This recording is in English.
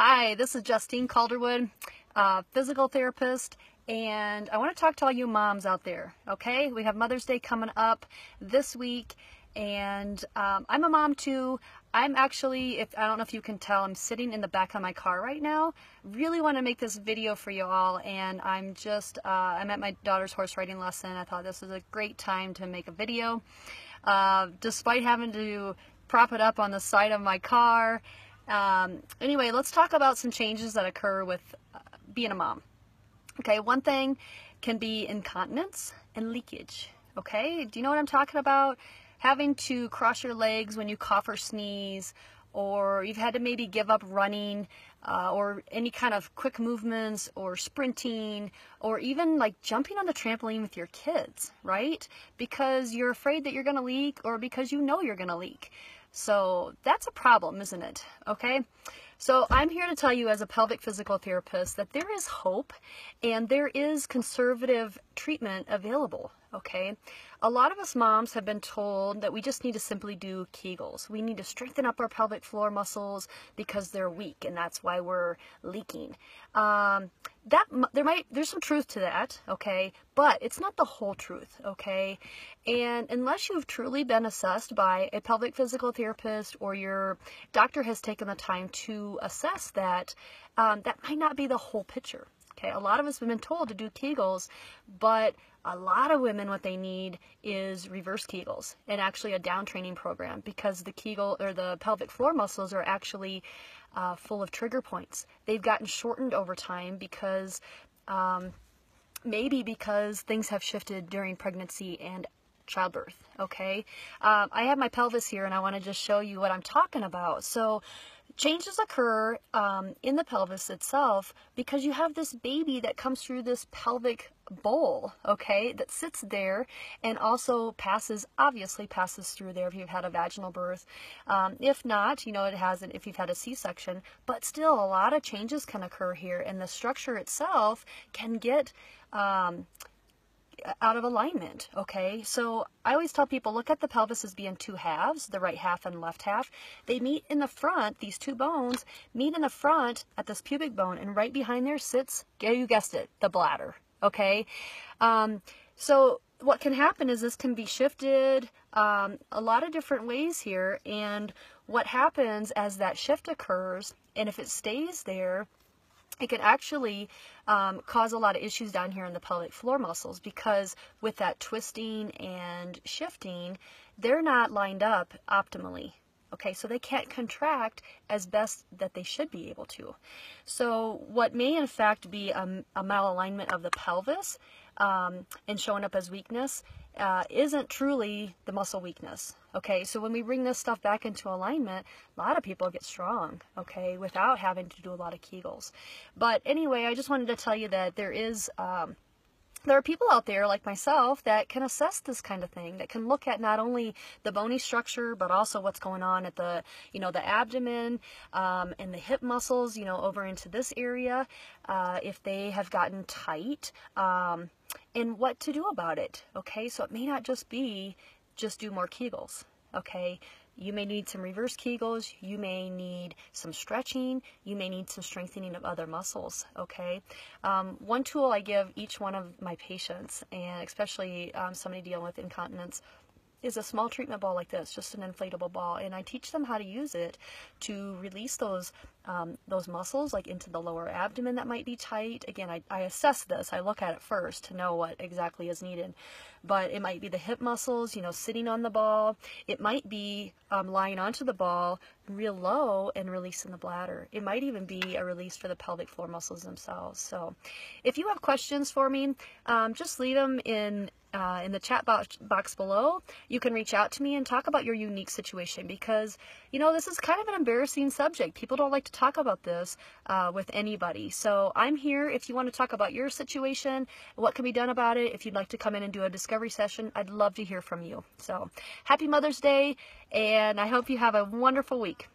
Hi, this is Justine Calderwood, physical therapist, and I want to talk to all you moms out there, okay? We have Mother's Day coming up this week, and I'm a mom too. I'm actually, I don't know if you can tell, I'm sitting in the back of my car right now. Really want to make this video for you all, and I'm at my daughter's horse riding lesson. I thought this was a great time to make a video, despite having to prop it up on the side of my car. Anyway, let's talk about some changes that occur with being a mom. Okay, one thing can be incontinence and leakage. Okay, do you know what I'm talking about? Having to cross your legs when you cough or sneeze, or you've had to maybe give up running, or any kind of quick movements, or sprinting, or even like jumping on the trampoline with your kids, right? Because you're afraid that you're going to leak, or because you know you're going to leak. So that's a problem, isn't it? Okay. So I'm here to tell you as a pelvic physical therapist that there is hope and there is conservative treatment available. Okay. A lot of us moms have been told that we just need to simply do Kegels. We need to strengthen up our pelvic floor muscles because they're weak and that's why we're leaking. There's some truth to that, okay, but it's not the whole truth, okay? And unless you've truly been assessed by a pelvic physical therapist or your doctor has taken the time to assess that, that might not be the whole picture. Okay, a lot of us have been told to do Kegels, but a lot of women, what they need is reverse Kegels and actually a down training program, because the Kegel or the pelvic floor muscles are actually full of trigger points. They've gotten shortened over time because maybe because things have shifted during pregnancy and childbirth. Okay, I have my pelvis here and I want to just show you what I'm talking about. So changes occur in the pelvis itself because you have this baby that comes through this pelvic bowl, okay, that sits there and also obviously passes through there if you've had a vaginal birth. If not, you know, it hasn't if you've had a C-section, but still a lot of changes can occur here, and the structure itself can get out of alignment, okay? So I always tell people, look at the pelvis as being two halves, the right half and left half. They meet in the front, these two bones meet in the front at this pubic bone, and right behind there sits, you guessed it, the bladder, okay? So what can happen is this can be shifted a lot of different ways here, and what happens as that shift occurs, and if it stays there, it can actually cause a lot of issues down here in the pelvic floor muscles, because with that twisting and shifting, they're not lined up optimally. Okay, so they can't contract as best that they should be able to. So what may in fact be a malalignment of the pelvis and showing up as weakness isn't truly the muscle weakness. Okay, so when we bring this stuff back into alignment, a lot of people get strong, okay, without having to do a lot of Kegels. But anyway, I just wanted to tell you that there are people out there like myself that can assess this kind of thing, that can look at not only the bony structure, but also what's going on at the, the abdomen and the hip muscles, over into this area, if they have gotten tight, and what to do about it. Okay, so it may not just be do more Kegels. Okay, you may need some reverse Kegels, you may need some stretching, you may need some strengthening of other muscles, okay? One tool I give each one of my patients, and especially somebody dealing with incontinence, is a small treatment ball like this, just an inflatable ball, and I teach them how to use it to release those muscles, like into the lower abdomen that might be tight. Again, I assess this. I look at it first to know what exactly is needed, but it might be the hip muscles, sitting on the ball. It might be lying onto the ball real low and releasing the bladder. It might even be a release for the pelvic floor muscles themselves. So if you have questions for me, just leave them in the chat box below. You can reach out to me and talk about your unique situation, because this is kind of an embarrassing subject. People don't like to talk about this with anybody. So I'm here if you want to talk about your situation, what can be done about it. If you'd like to come in and do a discovery session, I'd love to hear from you. So happy Mother's Day, and I hope you have a wonderful week.